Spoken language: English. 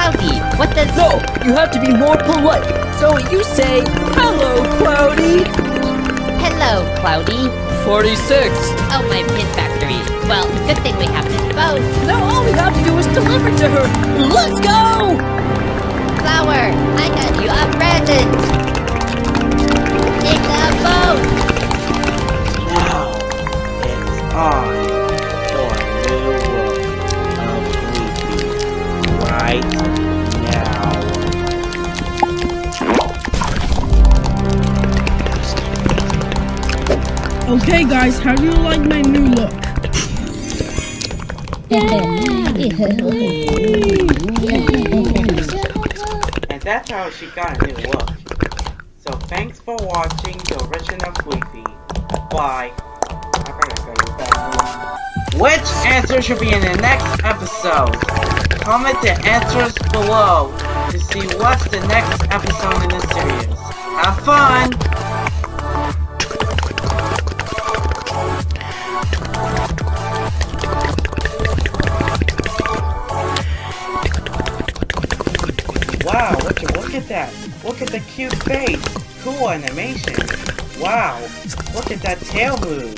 Cloudy, what does... No, you have to be more polite. So you say, hello, Cloudy. Hello, Cloudy. 46. Oh, my pin factory. Well, good thing we have this boat. Now all we have to do is deliver to her. Let's go! Flower, I got you a present. It's a boat. Now it's on for a new look of Leafy right now. Okay guys, how do you like my new look? And that's how she got a new look. So thanks for watching the origin of Leafy. Bye. Which answer should be in the next episode? Comment the answers below to see what's the next episode in the series. Have fun! Wow, look at that. Look at the cute face. Cool animation. Wow, look at that tail move.